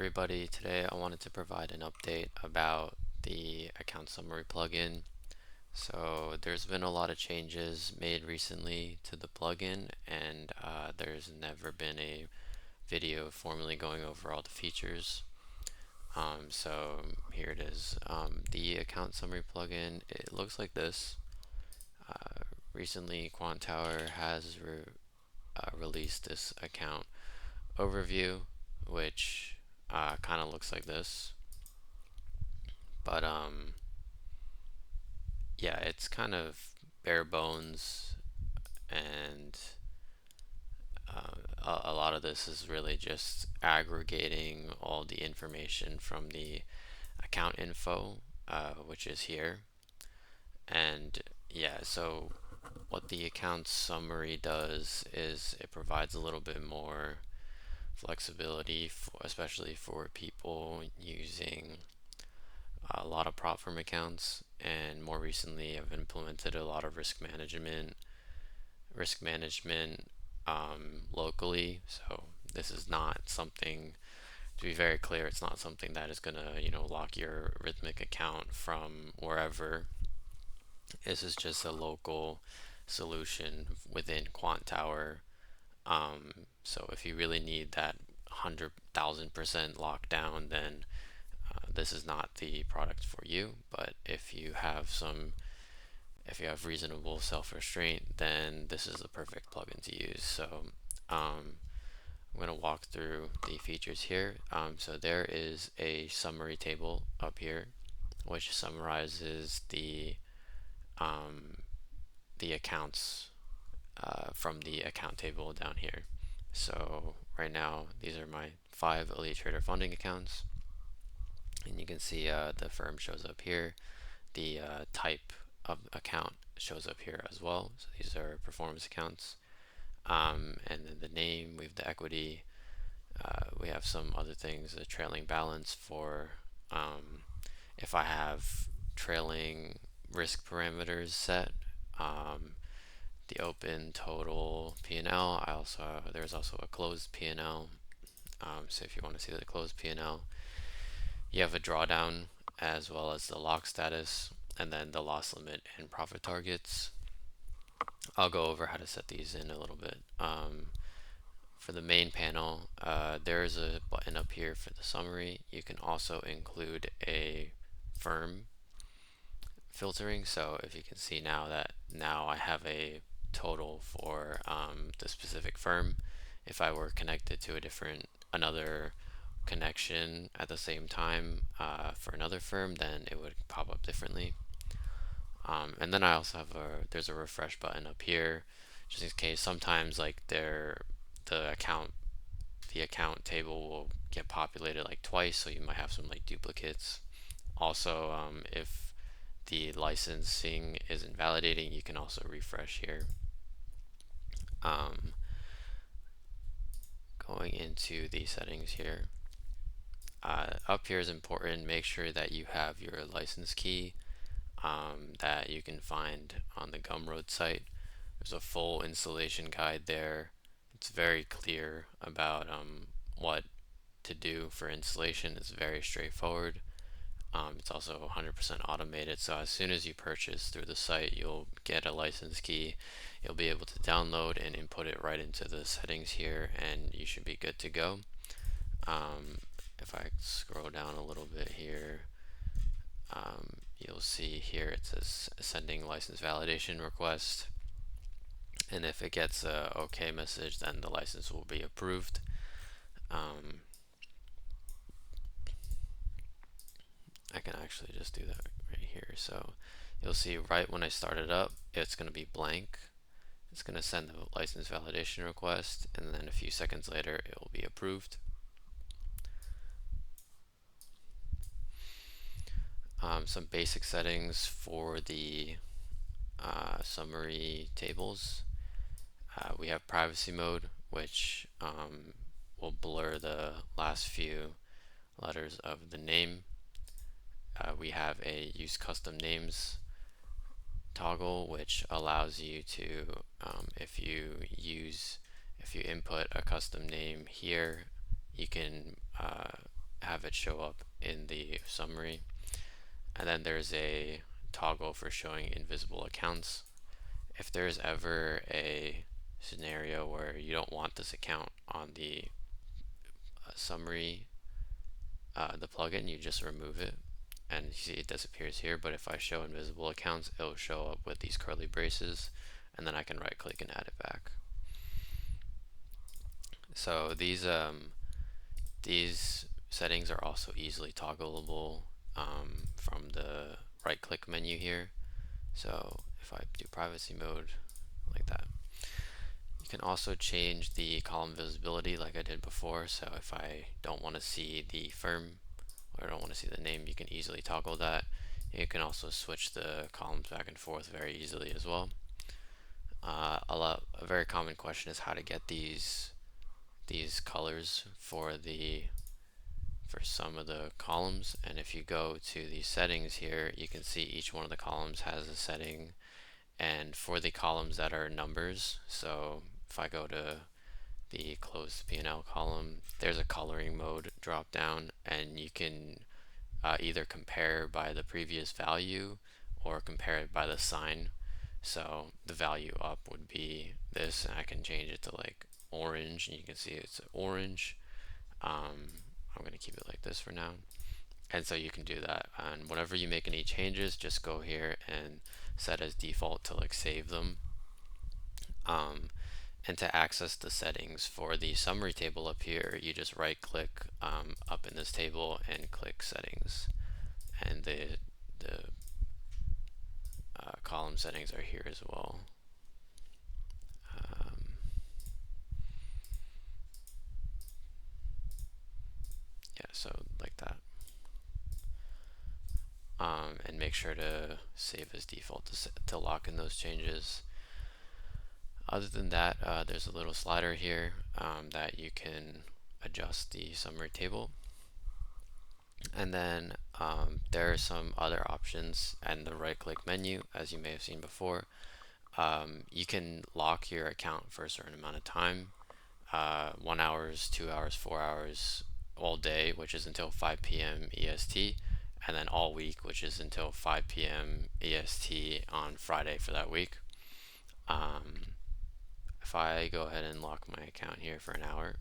everybody. Today I wanted to provide an update about the account summary plugin. So there's been a lot of changes made recently to the plugin, and there's never been a video formally going over all the features. So here it is. The account summary plugin, it looks like this. Recently Quantower has released this account overview, which kind of looks like this. But yeah, it's kind of bare bones, and a lot of this is really just aggregating all the information from the account info, which is here. And yeah, so what the account summary does is it provides a little bit more flexibility, especially for people using a lot of prop firm accounts, and more recently I've implemented a lot of risk management locally. So this is not something, to be very clear, it's not something that is gonna lock your Rhythmic account from wherever. This is just a local solution within Quantower. So if you really need that 100,000% lockdown, then this is not the product for you. But if you have reasonable self-restraint, then this is the perfect plugin to use. So I'm going to walk through the features here. So there is a summary table up here, which summarizes the accounts from the account table down here. So right now, these are my 5 Elite Trader funding accounts, and you can see the firm shows up here. The type of account shows up here as well. So these are performance accounts. And then the name, we have the equity, we have some other things, a trailing balance for if I have trailing risk parameters set, the open total P&L. There's also a closed P&L. So if you want to see the closed P&L, you have a drawdown as well as the lock status, and then the loss limit and profit targets. I'll go over how to set these in a little bit. For the main panel, there is a button up here for the summary. You can also include a firm filtering. So if you can see now I have a total for the specific firm. If I were connected to another connection at the same time for another firm, then it would pop up differently. And then I also have there's a refresh button up here, just in case sometimes like the account table will get populated like twice, so you might have some like duplicates. Also, if the licensing isn't validating, you can also refresh here. Going into the settings here, up here is important. Make sure that you have your license key that you can find on the Gumroad site. There's a full installation guide there. It's very clear about what to do for installation. It's very straightforward. It's also 100% automated, so as soon as you purchase through the site, you'll get a license key. You'll be able to download and input it right into the settings here, and you should be good to go. If I scroll down a little bit here, you'll see here it says sending license validation request, and if it gets a OK message, then the license will be approved. I can actually just do that right here. So you'll see right when I start it up, it's going to be blank. It's going to send the license validation request, and then a few seconds later it will be approved. Some basic settings for the summary tables. We have privacy mode, which will blur the last few letters of the name. We have a use custom names toggle, which allows you to, if you input a custom name here, you can have it show up in the summary. And then there's a toggle for showing invisible accounts. If there's ever a scenario where you don't want this account on the summary, the plugin, you just remove it and you see it disappears here. But if I show invisible accounts, it'll show up with these curly braces, and then I can right click and add it back. So these settings are also easily toggleable from the right click menu here. So if I do privacy mode like that, you can also change the column visibility like I did before. So if I don't want to see the firm or I don't want to see the name, you can easily toggle that. You can also switch the columns back and forth very easily as well. A very common question is how to get these colors for some of the columns. And if you go to the settings here, you can see each one of the columns has a setting. And for the columns that are numbers, so if I go to the closed P&L column, there's a coloring mode drop down, and you can either compare by the previous value or compare it by the sign. So the value up would be this, and I can change it to like orange, and you can see it's orange. I'm going to keep it like this for now. And so you can do that. And whenever you make any changes, just go here and set as default to like save them. And to access the settings for the summary table up here, you just right click up in this table and click settings. And the column settings are here as well. Yeah, so like that. And make sure to save as default to lock in those changes. Other than that, there's a little slider here that you can adjust the summary table. And then there are some other options in the right click menu, as you may have seen before. You can lock your account for a certain amount of time, 1 hours, 2 hours, 4 hours, all day, which is until 5 p.m. EST, and then all week, which is until 5 p.m. EST on Friday for that week. If I go ahead and lock my account here for an hour,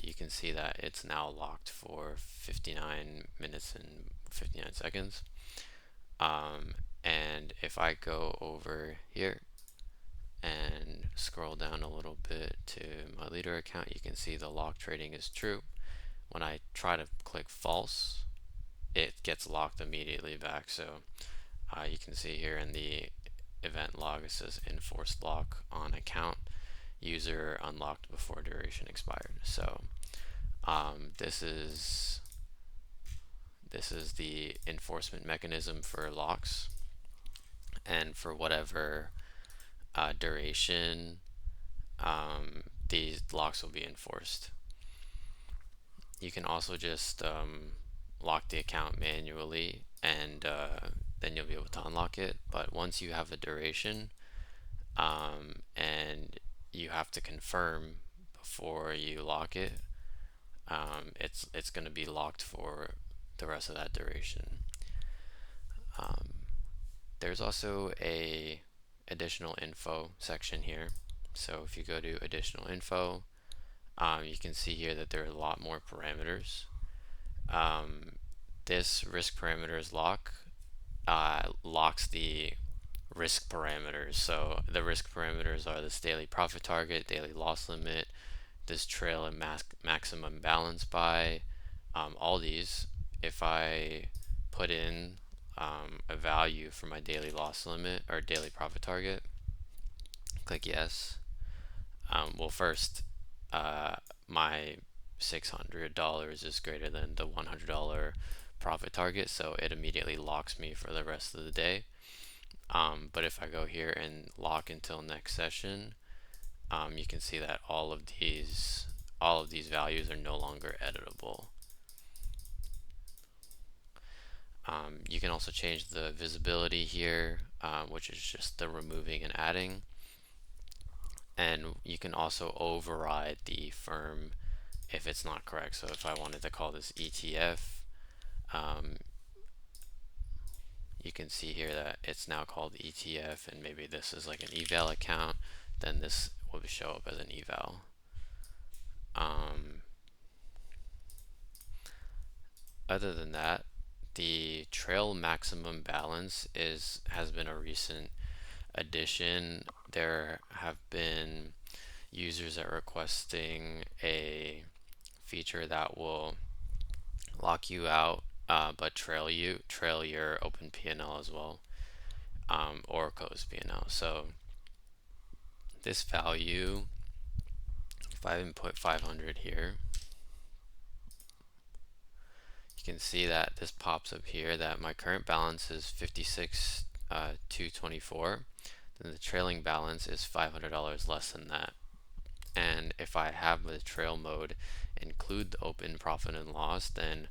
you can see that it's now locked for 59 minutes and 59 seconds. And if I go over here and scroll down a little bit to my leader account, you can see the lock trading is true. When I try to click false, it gets locked immediately back. So you can see here in the event log, it says enforced lock on account, user unlocked before duration expired. So this is the enforcement mechanism for locks, and for whatever duration these locks will be enforced. You can also just lock the account manually, and then you'll be able to unlock it. But once you have a duration and you have to confirm before you lock it, it's going to be locked for the rest of that duration. There's also a additional info section here. So if you go to additional info, you can see here that there are a lot more parameters. This risk parameters lock locks the risk parameters. So the risk parameters are this daily profit target, daily loss limit, this trail and maximum balance by, all these. If I put in a value for my daily loss limit or daily profit target, click yes. Well, first, my $600 is greater than the $100 profit target, so it immediately locks me for the rest of the day. But if I go here and lock until next session, you can see that all of these values are no longer editable. You can also change the visibility here, which is just the removing and adding. And you can also override the firm if it's not correct. So if I wanted to call this ETF, um, you can see here that it's now called ETF, and maybe this is like an eval account, then this will show up as an eval. Um, Other than that, the trail maximum balance has been a recent addition. There have been users that are requesting a feature that will lock you out, but trail your open P&L as well, or closed P&L. So this value, if I input 500 here, you can see that this pops up here that my current balance is 56 224. Then the trailing balance is $500 less than that. And if I have the trail mode include the open profit and loss, then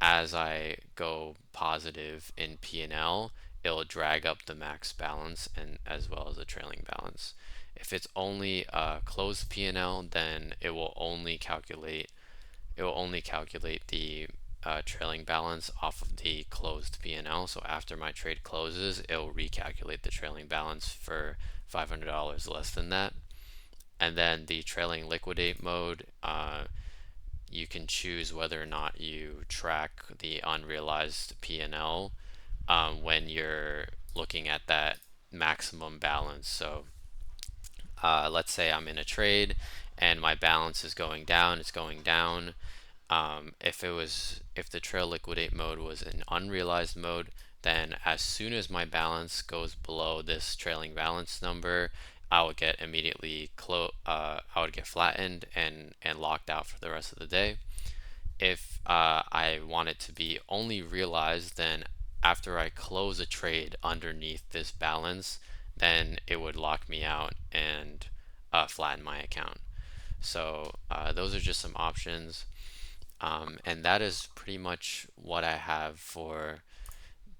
as I go positive in P&L, it'll drag up the max balance and as well as the trailing balance. If it's only a closed P&L, then it will only calculate the trailing balance off of the closed P&L. So after my trade closes, it will recalculate the trailing balance for $500 less than that. And then the trailing liquidate mode, you can choose whether or not you track the unrealized P&L when you're looking at that maximum balance. So let's say I'm in a trade and my balance is going down, it's going down. If the trail liquidate mode was an unrealized mode, then as soon as my balance goes below this trailing balance number, I would get I would get flattened and locked out for the rest of the day. If I want it to be only realized, then after I close a trade underneath this balance, then it would lock me out and flatten my account. So those are just some options. And that is pretty much what I have for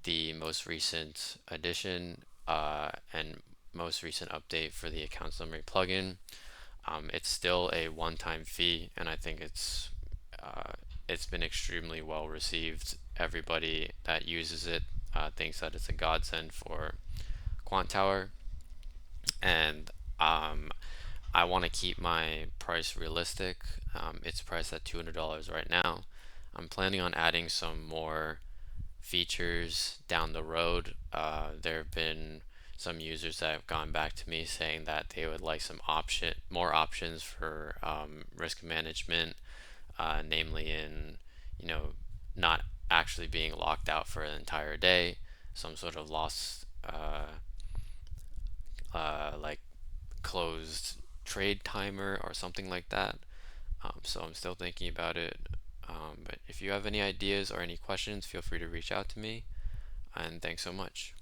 the most recent addition and most recent update for the account summary plugin. It's still a one-time fee, and I think it's been extremely well received. Everybody that uses it thinks that it's a godsend for Quantower, and I want to keep my price realistic. It's priced at $200 right now. I'm planning on adding some more features down the road. There have been some users that have gone back to me saying that they would like more options for risk management, namely in, you know, not actually being locked out for an entire day, some sort of loss, like closed trade timer or something like that. So I'm still thinking about it. But if you have any ideas or any questions, feel free to reach out to me. And thanks so much.